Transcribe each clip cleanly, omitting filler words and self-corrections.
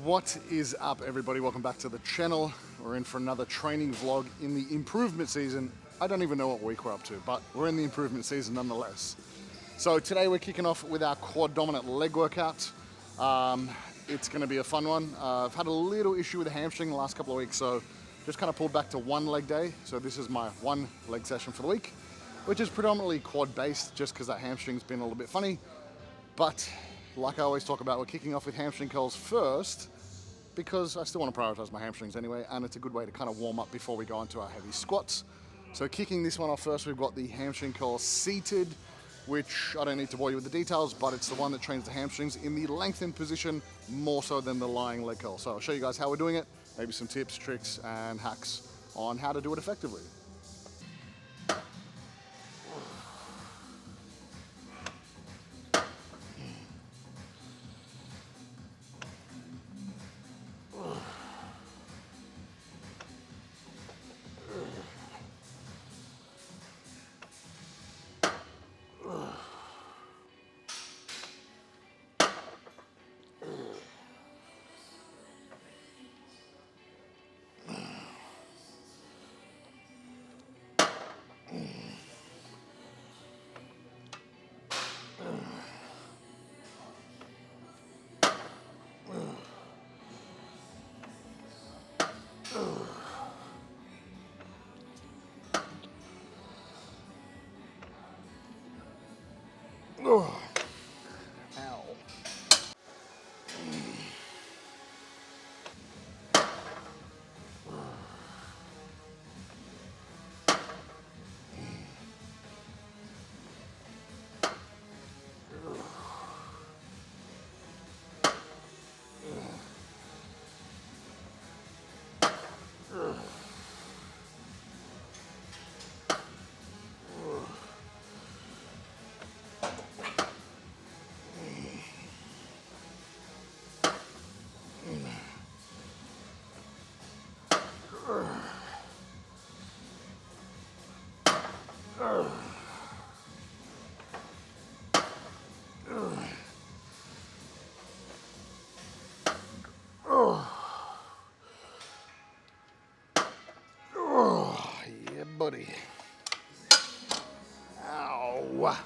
What is up, everybody? Welcome back to the channel. We're in for another training vlog in the improvement season. I don't even know what week we're up to, but we're in the improvement season nonetheless. So today we're kicking off with our quad dominant leg workout. It's going to be a fun one. I've had a little issue with the hamstring the last couple of weeks, so just kind of pulled back to one leg day. So this is my one leg session for the week, which is predominantly quad based just because that hamstring's been a little bit funny. But like I always talk about, we're kicking off with hamstring curls first because I still want to prioritize my hamstrings anyway, and it's a good way to kind of warm up before we go into our heavy squats. So kicking this one off first, we've got the hamstring curl seated, which I don't need to bore you with the details, but it's the one that trains the hamstrings in the lengthened position more so than the lying leg curl. So I'll show you guys how we're doing it, maybe some tips, tricks, and hacks on how to do it effectively. Oh, ow. Yeah, buddy. Ow.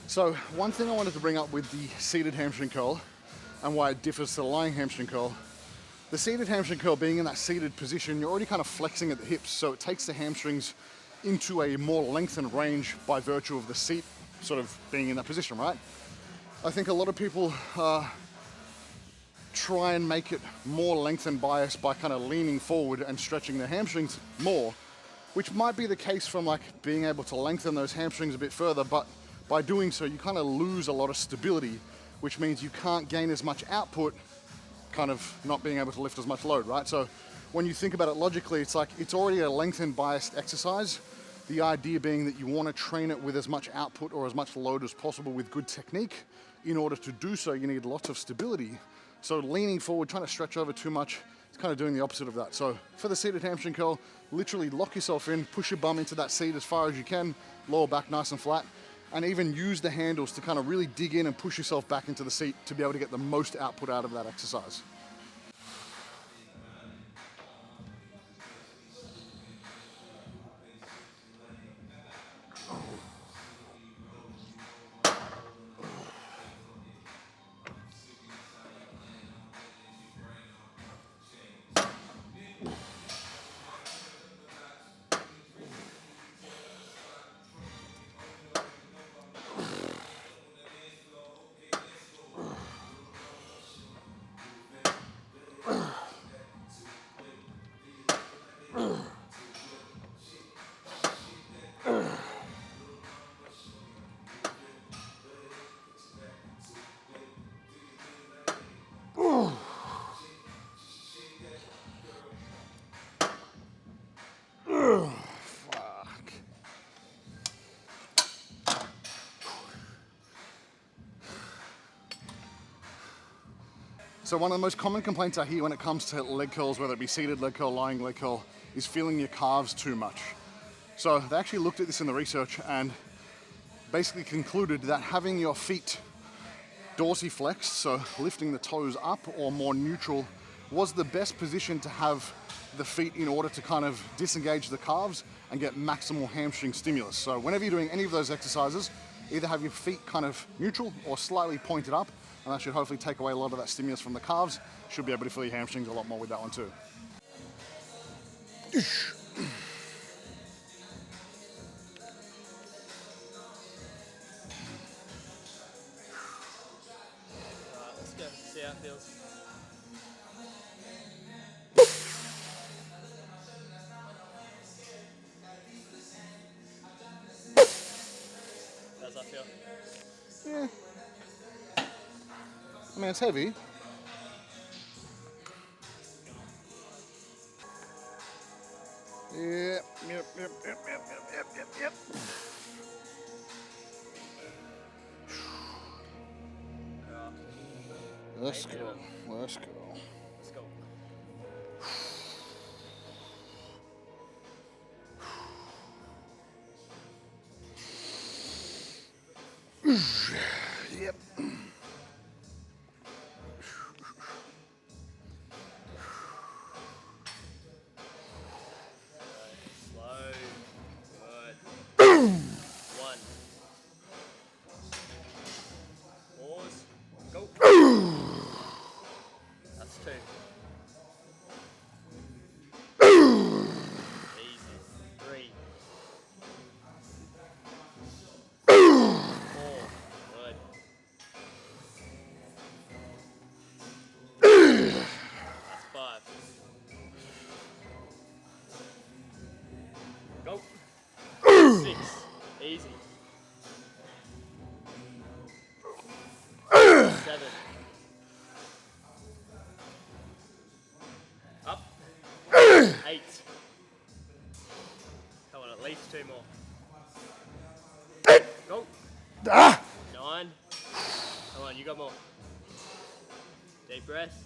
So one thing I wanted to bring up with the seated hamstring curl and why it differs to the lying hamstring curl, the seated hamstring curl being in that seated position, you're already kind of flexing at the hips, so it takes the hamstrings into a more lengthened range by virtue of the seat sort of being in that position, right? I think a lot of people try and make it more lengthened bias by kind of leaning forward and stretching their hamstrings more, which might be the case from like being able to lengthen those hamstrings a bit further, but by doing so, you kind of lose a lot of stability, which means you can't gain as much output, kind of not being able to lift as much load, right? So when you think about it logically, it's like it's already a lengthened biased exercise. The idea being that you want to train it with as much output or as much load as possible with good technique. In order to do so, you need lots of stability. So leaning forward, trying to stretch over too much, it's kind of doing the opposite of that. So for the seated hamstring curl, literally lock yourself in, push your bum into that seat as far as you can, lower back nice and flat, and even use the handles to kind of really dig in and push yourself back into the seat to be able to get the most output out of that exercise. So one of the most common complaints I hear when it comes to leg curls, whether it be seated leg curl, lying leg curl, is feeling your calves too much. So they actually looked at this in the research and basically concluded that having your feet dorsiflexed, so lifting the toes up or more neutral, was the best position to have the feet in order to kind of disengage the calves and get maximal hamstring stimulus. So whenever you're doing any of those exercises, either have your feet kind of neutral or slightly pointed up, and that should hopefully take away a lot of that stimulus from the calves. Should be able to feel your hamstrings a lot more with that one too. Let's go, see how it feels. How's that feel? Yeah. I mean, it's heavy. Yep. Let's go. Let's go. Yep. Slow. Good. One. Pause. Go. That's two. Easy. Three. Four. Good. That's five. Go. Six. Easy. Seven. Up. Eight. Come on, at least two more. Go. Ah! Nine. Come on, you got more. Deep breath.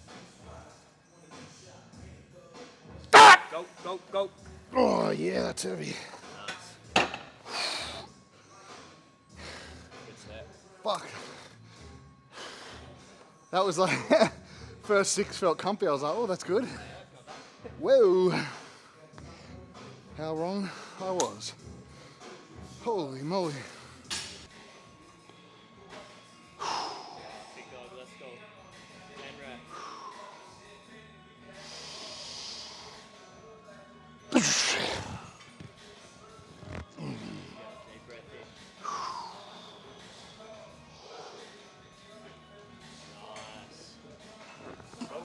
Go, go, go. Oh yeah, that's heavy. Nice. Good set. Fuck. That was like, first six felt comfy. I was like, oh, that's good. Whoa. How wrong I was. Holy moly. Big dog, let's go. 10 reps. Deep breath in. Nice. Go.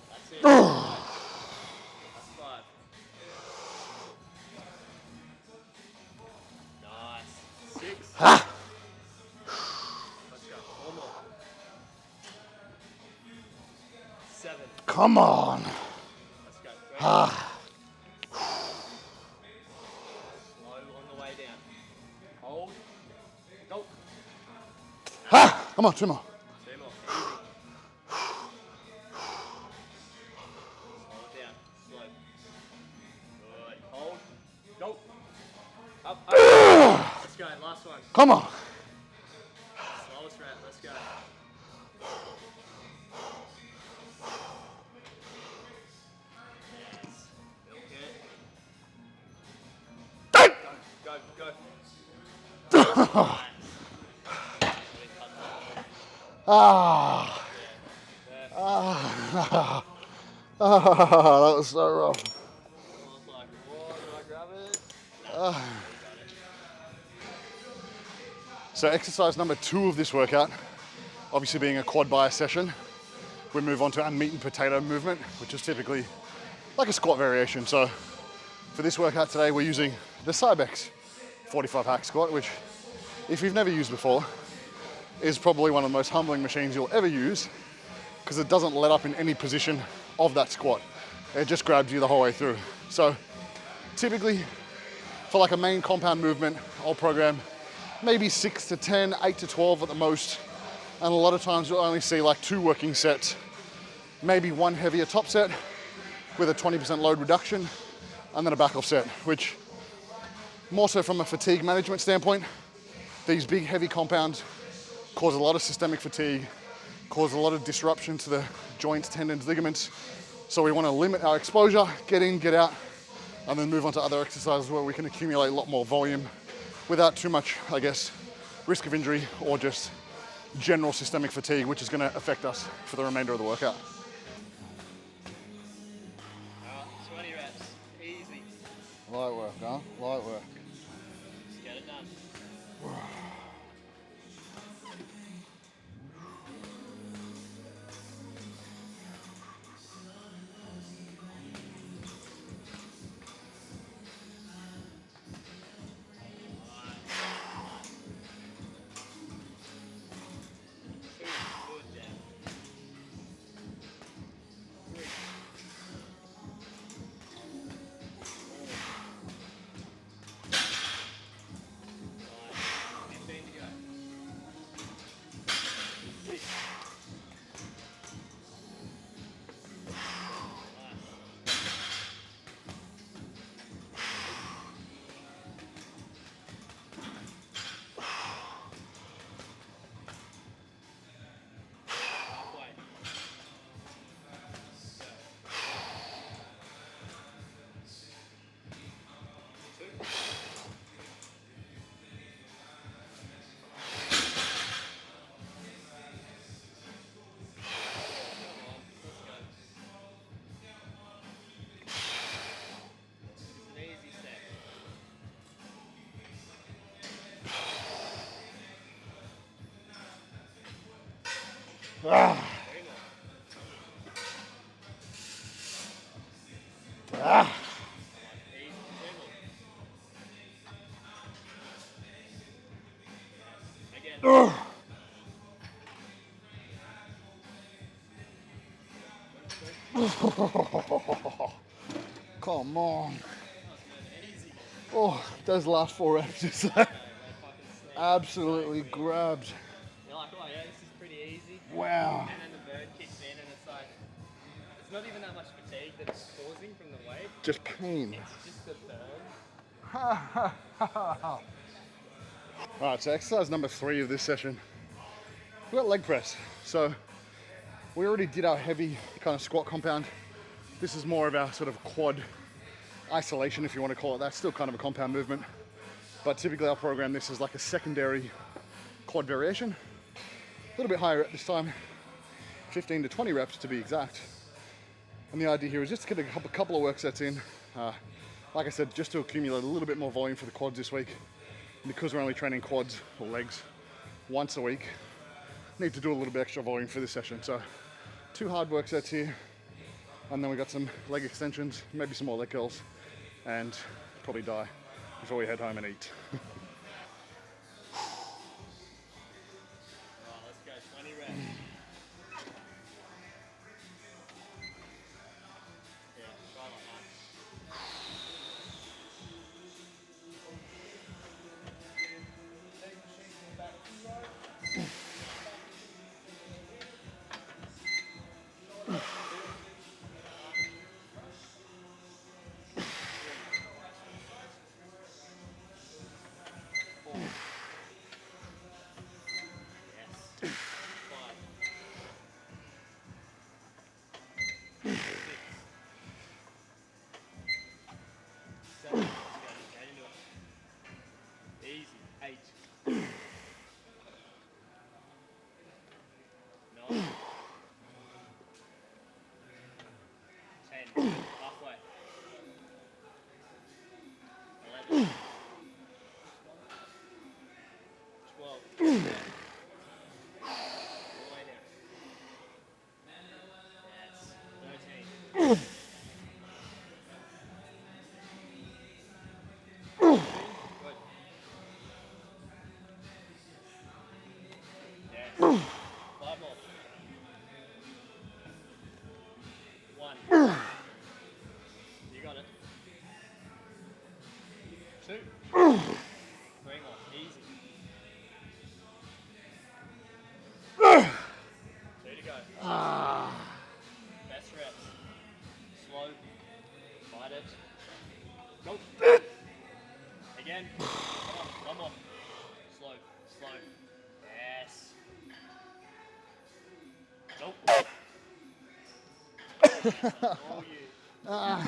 That's it. That's five. Nice. Six. Ah! Let's go. One more. Seven. Come on. Let's go. Great. Ah. Slow on the way down. Hold. Go. Ah! Come on, two more. Two more. Easy. Slow it down. Slow. Good. Hold. Go. Up, up. Let's go. Last one. Come on. Slowest rep. Let's go. Yes. Milk it. Go, go, go. Nice. Really cut that one. Ah. Yeah. Ah. Ah. That was so rough. I was like, whoa, did I grab it? No, you got it. So exercise number 2 of this workout, obviously being a quad bias session, we move on to our meat and potato movement, which is typically like a squat variation. So for this workout today, we're using the Cybex 45 hack squat, which if you've never used before, is probably one of the most humbling machines you'll ever use because it doesn't let up in any position of that squat. It just grabs you the whole way through. So typically for like a main compound movement, I'll program maybe 6 to 10, 8 to 12 at the most. And a lot of times you'll only see like 2 working sets, maybe 1 heavier top set with a 20% load reduction, and then a back off set, which more so from a fatigue management standpoint, these big heavy compounds cause a lot of systemic fatigue, cause a lot of disruption to the joints, tendons, ligaments. So we want to limit our exposure, get in, get out, and then move on to other exercises where we can accumulate a lot more volume without too much, I guess, risk of injury or just general systemic fatigue, which is going to affect us for the remainder of the workout. 20 reps, easy. Light work, huh? Light work. Just get it done. Come on. Oh, those last 4 reps just absolutely grabbed. You're like, oh yeah, this is pretty easy. Wow. And then the bird kicks in and it's like, it's not even that much fatigue that it's causing from the weight. Just pain. It's just the burn. All right, so exercise number 3 of this session, we've got leg press. So we already did our heavy kind of squat compound. This is more of our sort of quad isolation, if you want to call it that. Still kind of a compound movement, but typically I'll program this as like a secondary quad variation. A little bit higher at this time, 15 to 20 reps to be exact. And the idea here is just to get a couple of work sets in. Like I said, just to accumulate a little bit more volume for the quads this week. And because we're only training quads or legs once a week, need to do a little bit extra volume for this session. So 2 hard work sets here, and then we got some leg extensions, maybe some more leg curls, and probably die before we head home and eat. Let's go, 20 reps. Yeah, try like that. 5 more. 1. You got it. 2. 3 more. Easy. 2 to go. Best reps. Slow. Fight it. Go. Again. Come on. 1 more. Slow. Slow. Yes. Nope. All you. Fuck yeah.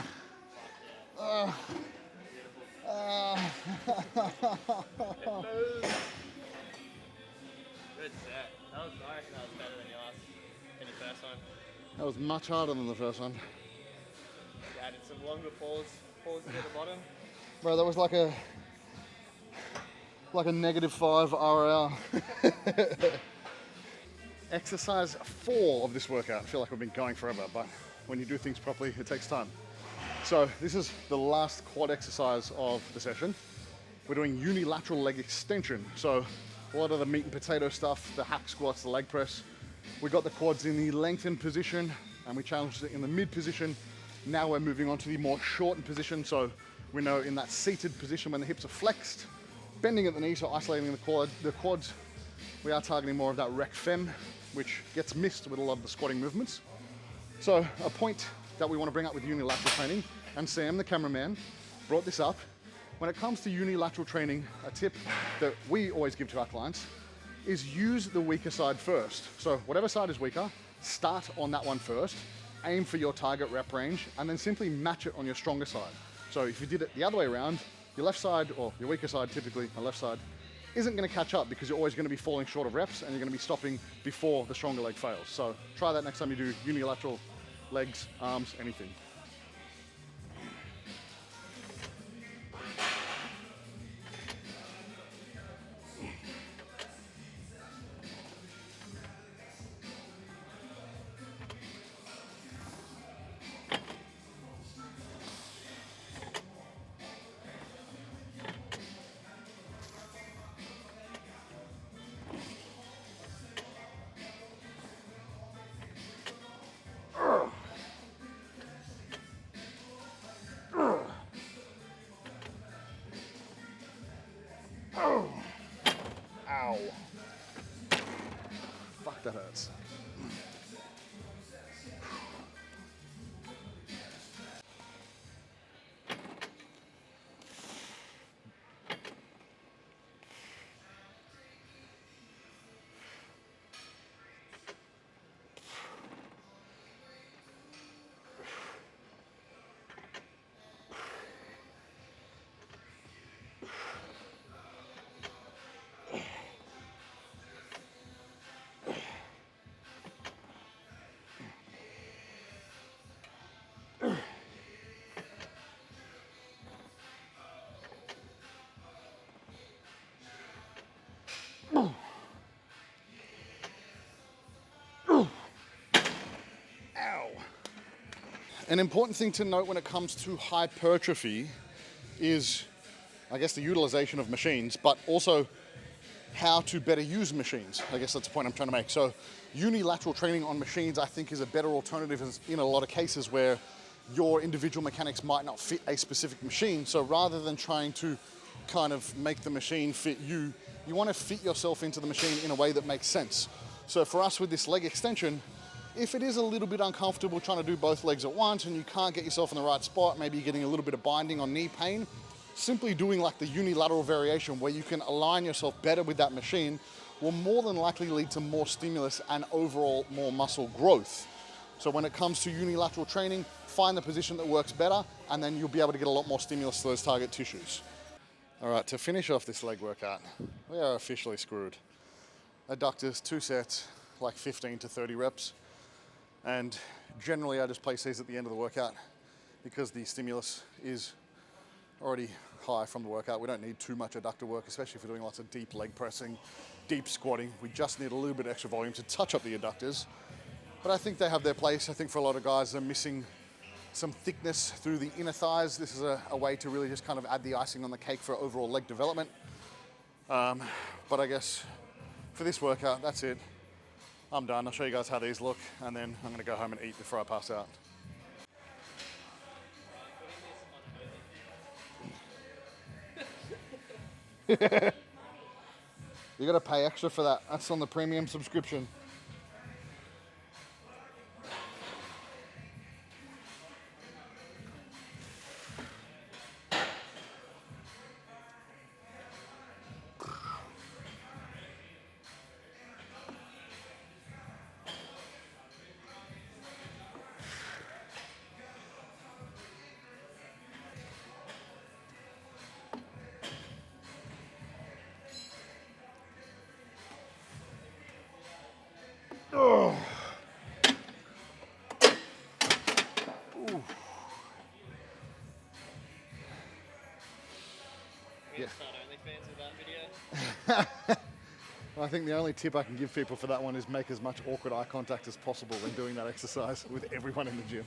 Good set. I reckon that was better than yours in the first one. That was much harder than the first one. You added some longer pauses at the bottom. Bro, that was like a -5 RR. Exercise 4 of this workout. I feel like we've been going forever, but when you do things properly, it takes time. So this is the last quad exercise of the session. We're doing unilateral leg extension. So a lot of the meat and potato stuff, the hack squats, the leg press. We got the quads in the lengthened position and we challenged it in the mid position. Now we're moving on to the more shortened position. So we know in that seated position when the hips are flexed, bending at the knee, so isolating the quads, we are targeting more of that rec fem, which gets missed with a lot of the squatting movements. So a point that we want to bring up with unilateral training, and Sam, the cameraman, brought this up. When it comes to unilateral training, a tip that we always give to our clients is use the weaker side first. So whatever side is weaker, start on that one first, aim for your target rep range, and then simply match it on your stronger side. So if you did it the other way around, your left side, or your weaker side typically, the left side, isn't going to catch up because you're always going to be falling short of reps and you're going to be stopping before the stronger leg fails. So try that next time you do unilateral legs, arms, anything. Ow. Fuck, that hurts. An important thing to note when it comes to hypertrophy is, I guess, the utilization of machines, but also how to better use machines. I guess that's the point I'm trying to make. So unilateral training on machines, I think, is a better alternative in a lot of cases where your individual mechanics might not fit a specific machine. So rather than trying to kind of make the machine fit you, you want to fit yourself into the machine in a way that makes sense. So for us with this leg extension, if it is a little bit uncomfortable trying to do both legs at once and you can't get yourself in the right spot, maybe you're getting a little bit of binding on knee pain, simply doing like the unilateral variation where you can align yourself better with that machine will more than likely lead to more stimulus and overall more muscle growth. So when it comes to unilateral training, find the position that works better and then you'll be able to get a lot more stimulus to those target tissues. All right, to finish off this leg workout, we are officially screwed. Adductors, 2 sets, like 15 to 30 reps. And generally I just place these at the end of the workout because the stimulus is already high from the workout. We don't need too much adductor work, especially if we're doing lots of deep leg pressing, deep squatting. We just need a little bit of extra volume to touch up the adductors. But I think they have their place. I think for a lot of guys, they're missing some thickness through the inner thighs. This is a way to really just kind of add the icing on the cake for overall leg development. But I guess for this workout, that's it. I'm done. I'll show you guys how these look, and then I'm gonna go home and eat before I pass out. You gotta pay extra for that. That's on the premium subscription. Oh. We have start OnlyFans with that video. I think the only tip I can give people for that one is make as much awkward eye contact as possible when doing that exercise with everyone in the gym.